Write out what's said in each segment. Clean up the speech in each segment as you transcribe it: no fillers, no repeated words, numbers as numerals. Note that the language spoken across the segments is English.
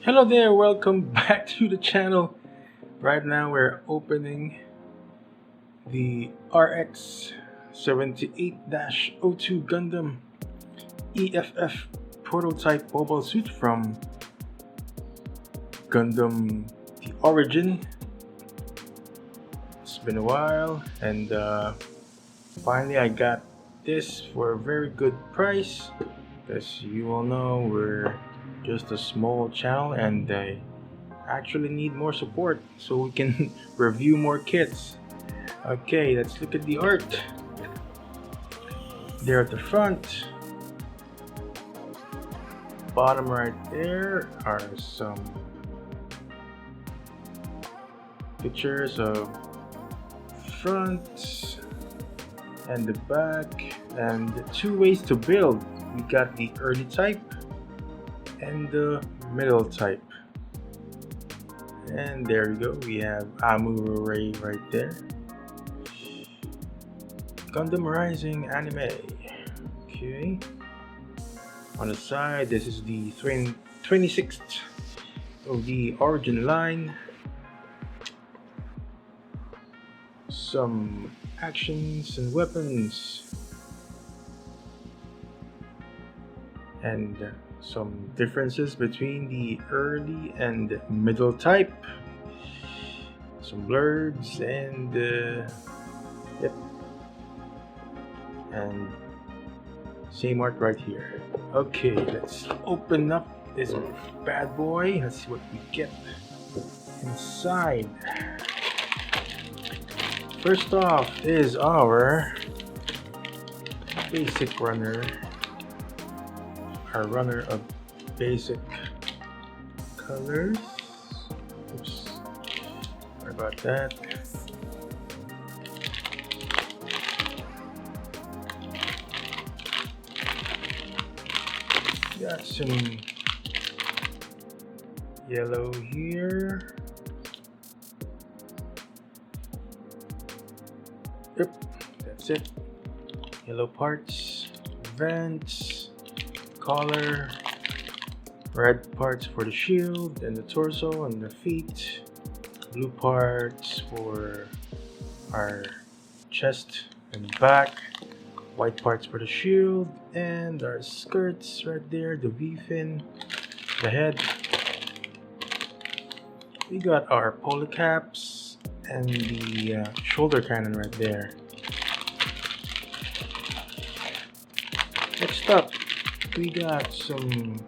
Hello there, welcome back to the channel. Right now we're opening the RX 78-02 Gundam EFF prototype mobile suit from Gundam the Origin. It's been a while and finally I got this for a very good price. As you all know, we're just a small channel and I actually need more support so we can review more kits. Okay, let's look at the art. There at the front, bottom right there are some pictures of front and the back, and the two ways to build. We got the early type and the middle type. And there we go, we have Amu Array right there. Gundam Rising anime. Okay. On the side, this is the 26th of the Origin line. Some actions and weapons. And some differences between the early and middle type. Some blurbs and yep. And same art right here. Okay, let's open up this bad boy. Let's see what we get inside. First off is our basic runner. Our runner of basic colors. Oops, sorry about that. Got some yellow here. Yep, that's it. Yellow parts, vents, collar, red parts for the shield and the torso and the feet, blue parts for our chest and back, white parts for the shield, and our skirts right there, the V-fin, the head. We got our polycaps and the shoulder cannon right there. Next up, we got some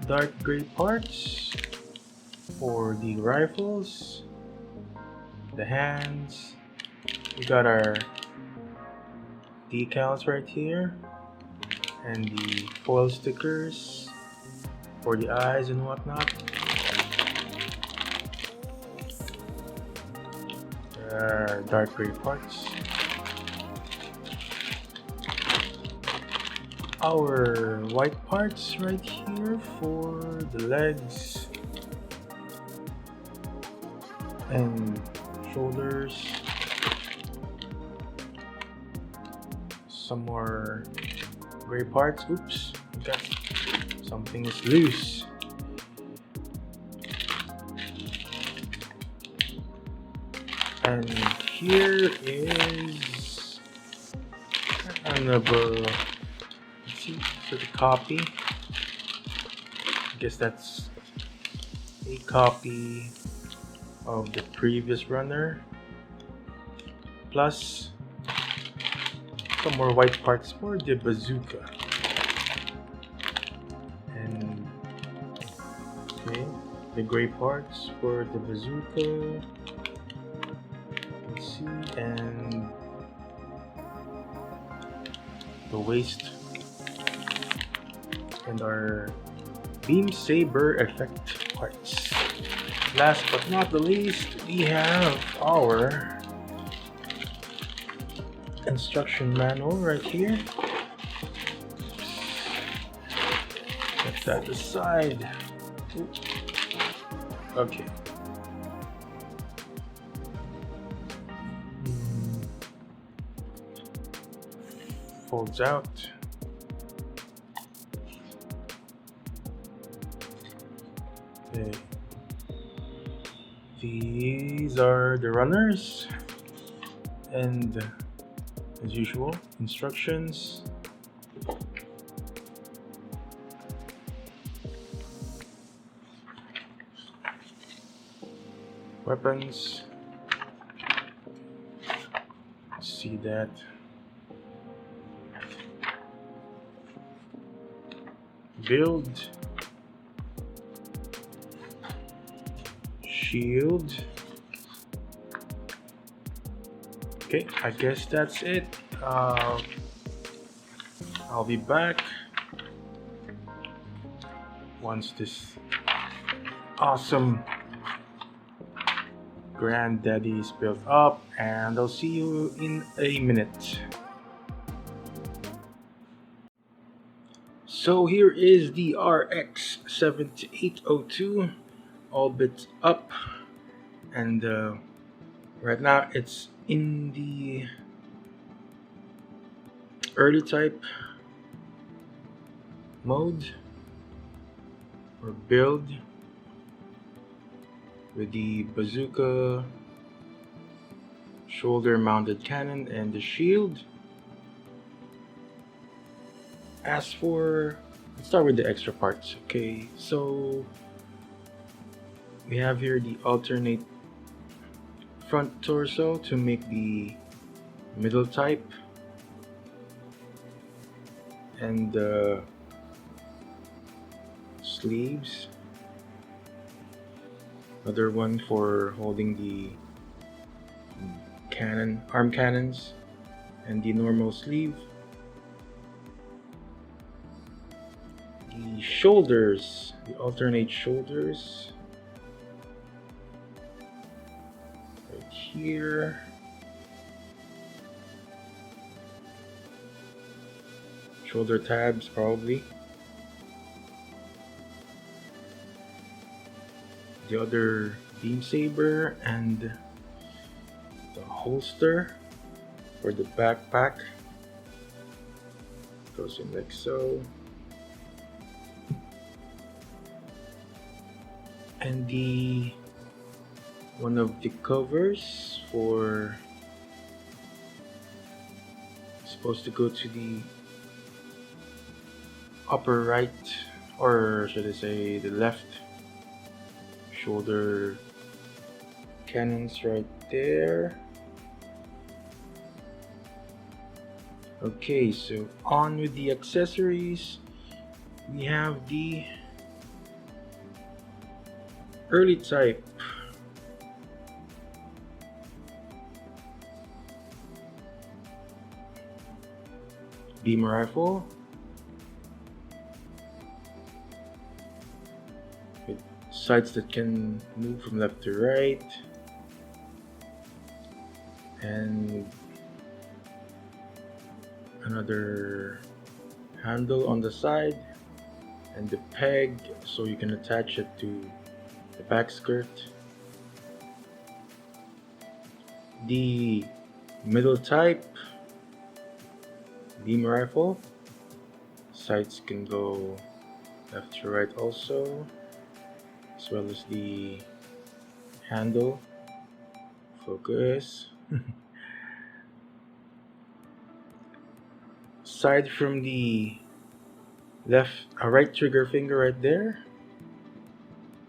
dark gray parts for the rifles, the hands. We got our decals right here and the foil stickers for the eyes and whatnot. There are dark gray parts. Our white parts right here for the legs and shoulders. Some more gray parts. Oops, got something is loose. And here is another. So the copy, I guess that's a copy of the previous runner, plus some more white parts for the bazooka. And okay, the gray parts for the bazooka. Let's see, and the waist. And our beam saber effect parts. Last but not the least, we have our instruction manual right here. Set that aside. Ooh. Okay. Folds out. Okay. These are the runners, and as usual, instructions. Weapons. See that. Build. Shield. Okay, I guess that's it. I'll be back once this awesome Granddaddy is built up, and I'll see you in a minute. So here is the RX 7802, all bits up, and right now it's in the early type mode or build with the bazooka, shoulder mounted cannon, and the shield. As for, let's start with the extra parts. Okay, so we have here the alternate front torso to make the middle type, and the sleeves, another one for holding the arm cannons, and the normal sleeve. The shoulders, the alternate shoulders right here. Shoulder tabs probably. The other beam saber and the holster for the backpack goes in like so. And the one of the covers for supposed to go to the upper right, or should I say the left shoulder cannons right there. Okay, so on with the accessories. We have the early type beam rifle with sights that can move from left to right, and another handle on the side, and the peg so you can attach it to the back skirt. The middle type beam rifle, sights can go left to right also, as well as the handle, focus. Aside from the right trigger finger right there,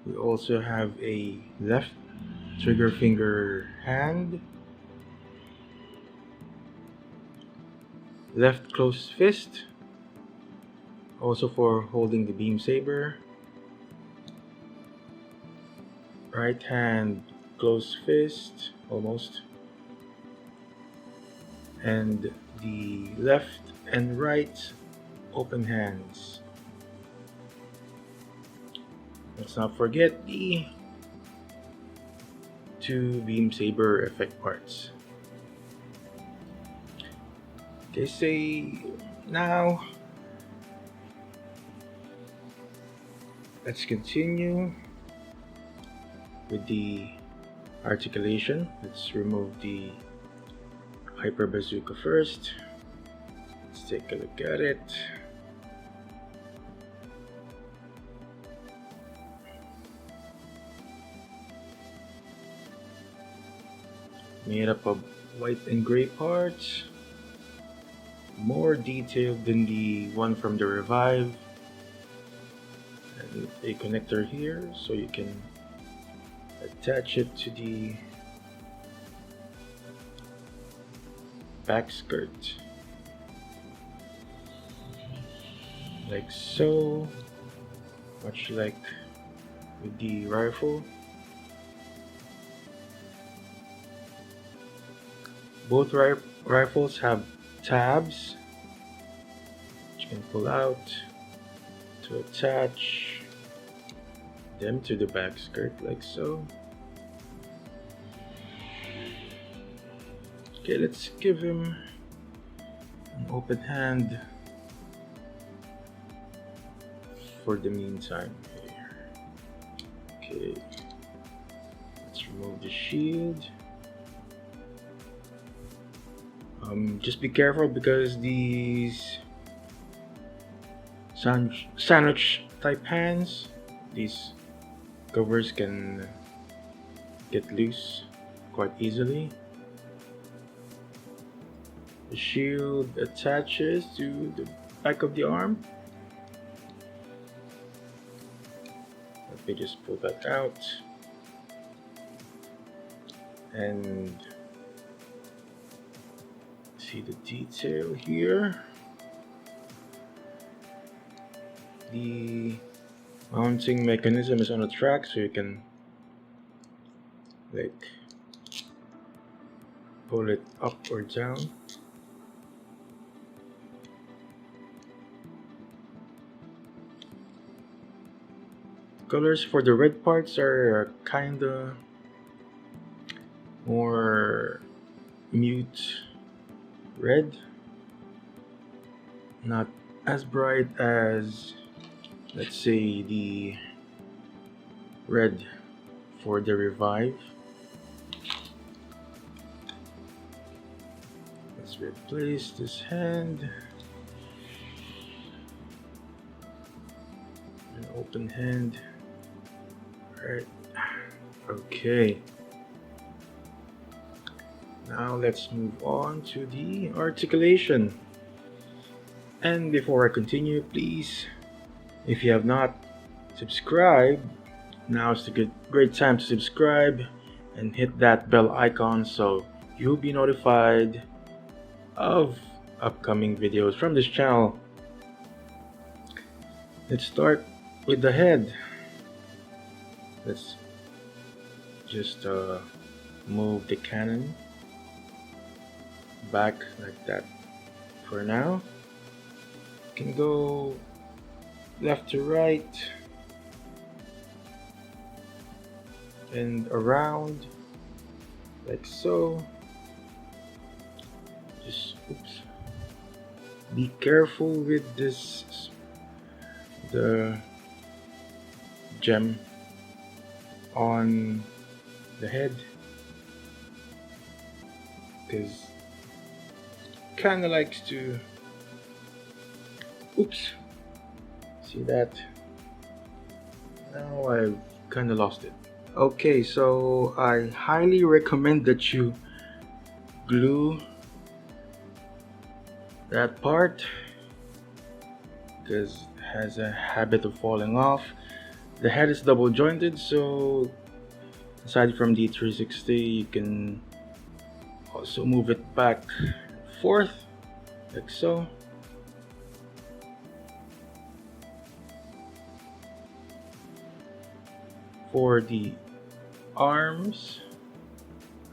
we also have a left trigger finger hand, left closed fist, also for holding the beam saber, right hand closed fist, almost, and the left and right open hands. Let's not forget the two beam saber effect parts. Okay, say now let's continue with the articulation. Let's remove the hyper bazooka first. Let's take a look at it. made up of white and gray parts, more detailed than the one from the Revive, and a connector here so you can attach it to the back skirt like so, much like with the rifle. Both rifles have tabs which you can pull out to attach them to the back skirt like so. Okay, let's give him an open hand for the meantime here. Okay, let's remove the shield. Just be careful because these sandwich type hands, these covers can get loose quite easily. The shield attaches to the back of the arm. Let me just pull that out and see the detail here. The mounting mechanism is on the track, so you can like pull it up or down. Colors for the red parts are kinda more mute red, not as bright as, let's say, the red for the Revive. Let's replace this hand. An open hand. Alright. Okay. Now let's move on to the articulation. And before I continue, please, if you have not subscribed, now is the great time to subscribe and hit that bell icon so you'll be notified of upcoming videos from this channel. Let's start with the head. Let's just move the cannon back like that for now. Can go left to right and around like so. Just oops, be careful with this, the gem on the head, because kinda likes to, oops, see that? Now I've kinda lost it. Okay, so I highly recommend that you glue that part because it has a habit of falling off. The head is double jointed, so aside from the 360, you can also move it back and forth like so. For the arms,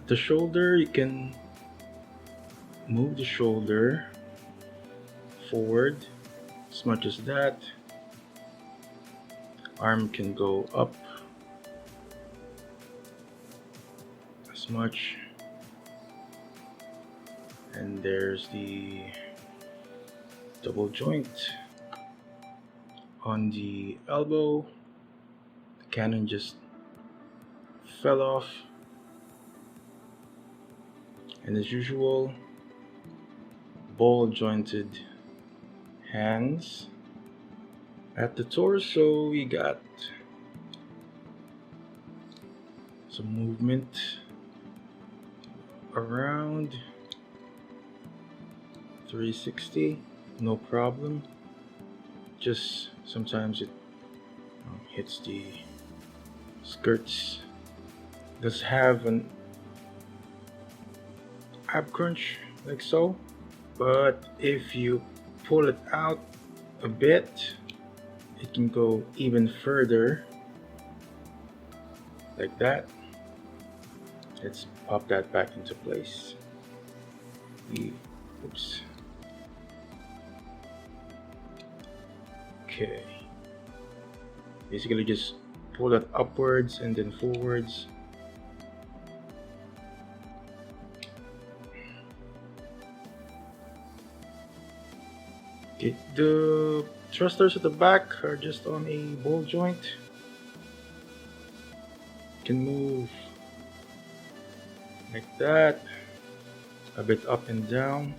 the shoulder, you can move the shoulder forward as much as that. Arm can go up as much, and there's the double joint on the elbow. The cannon just fell off, and as usual, ball jointed hands. At the torso, we got some movement around 360, no problem. Just sometimes it hits the skirts. Does have an ab crunch like so, but if you pull it out a bit, it can go even further like that. Let's pop that back into place. Oops. Okay. Basically just pull it upwards and then forwards. Okay, the thrusters at the back are just on a ball joint. Can move like that, a bit up and down.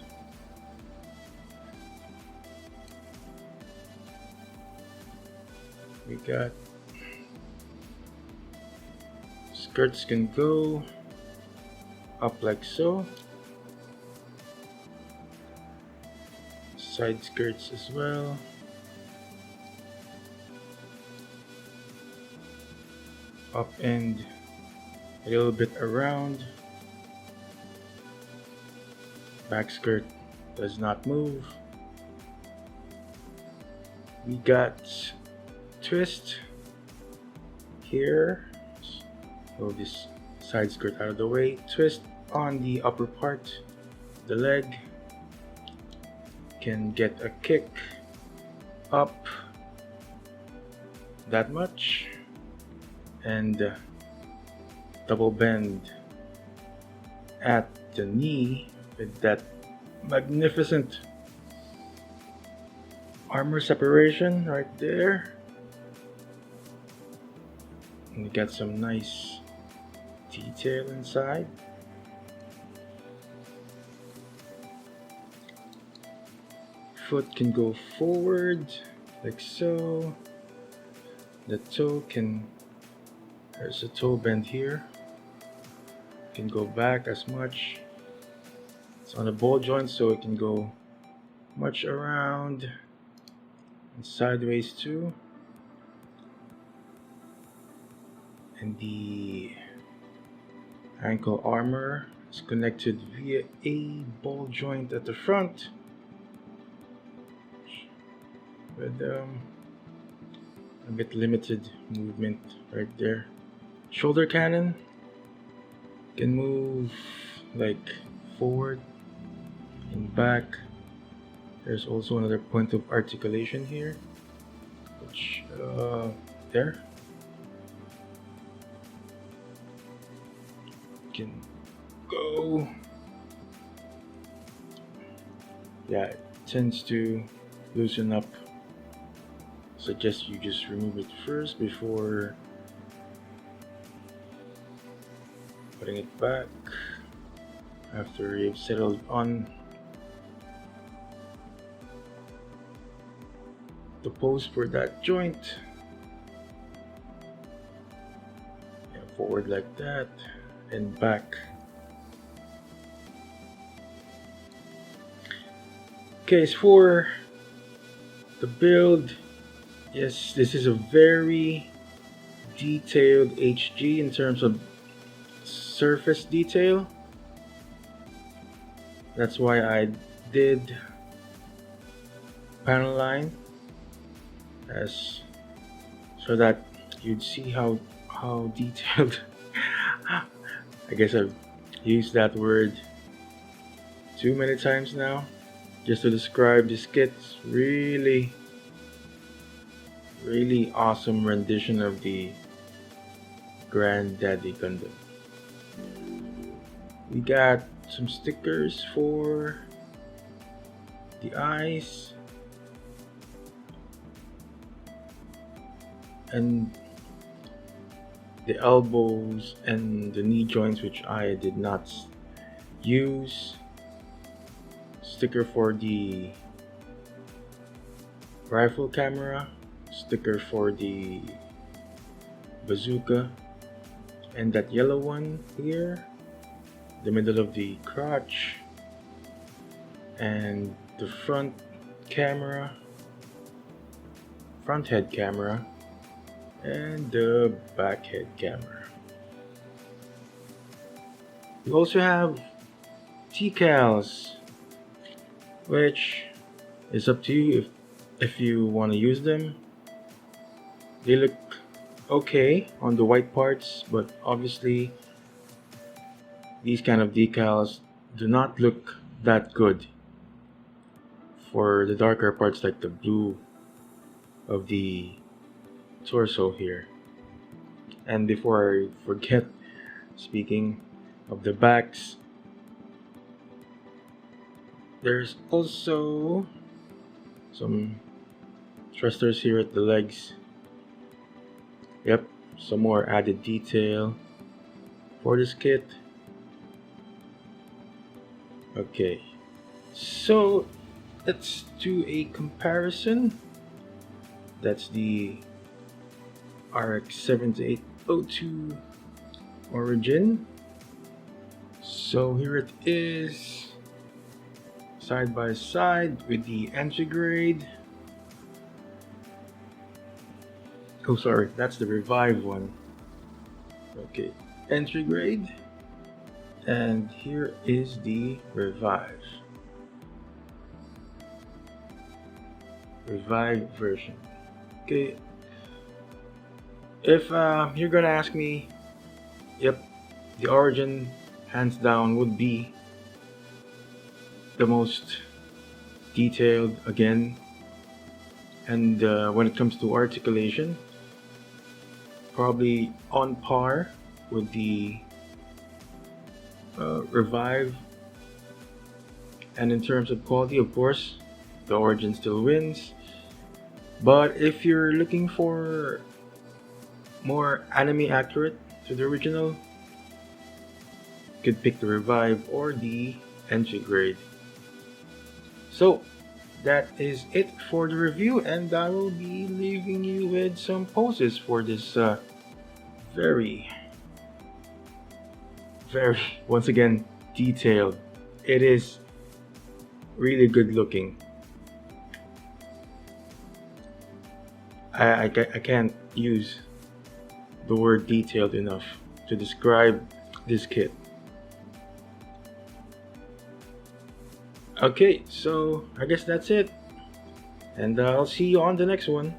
We got skirts can go up like so, side skirts as well. Up and a little bit around. Back skirt does not move. We got twist here. Move this side skirt out of the way. Twist on the upper part, the leg. Can get a kick up that much, and double bend at the knee with that magnificent armor separation right there. And you got some nice detail inside. Foot can go forward like so. The toe can, there's a toe bend here. Can go back as much. It's on a ball joint, so it can go much around and sideways too. And the ankle armor is connected via a ball joint at the front with a bit limited movement right there. Shoulder cannon can move like forward and back. There's also another point of articulation here, which there can go. Yeah, it tends to loosen up. Suggest you just remove it first before putting it back after you've settled on the pose for that joint. Yeah, forward like that and back. Okay, as for the build, yes, this is a very detailed HG in terms of surface detail. That's why I did panel line, as so that you'd see how detailed. I guess I've used that word too many times now just to describe this kit's really awesome rendition of the Granddaddy Gundam. We got some stickers for the eyes and the elbows and the knee joints, which I did not use. Sticker for the rifle camera, sticker for the bazooka, and that yellow one here the middle of the crotch, and the front head camera, and the back head camera. We also have decals, which is up to you if you want to use them. They look okay on the white parts, but obviously these kind of decals do not look that good for the darker parts like the blue of the torso here. And before I forget, speaking of the backs, there's also some thrusters here at the legs. Yep, some more added detail for this kit. Okay, so let's do a comparison. That's the RX 7802 Origin. So here it is, side by side with the entry grade. Oh, sorry, that's the Revive one. Okay, entry grade, and here is the Revive version. Okay, if you're gonna ask me, yep, the Origin hands down would be the most detailed again, and when it comes to articulation, probably on par with the Revive. And in terms of quality, of course, the Origin still wins. But if you're looking for more anime accurate to the original, you could pick the Revive or the entry grade. So that is it for the review, and I will be leaving you with some poses for this very, once again, detailed. It is really good looking. I can't use the word detailed enough to describe this kit. Okay, so I guess that's it, and I'll see you on the next one.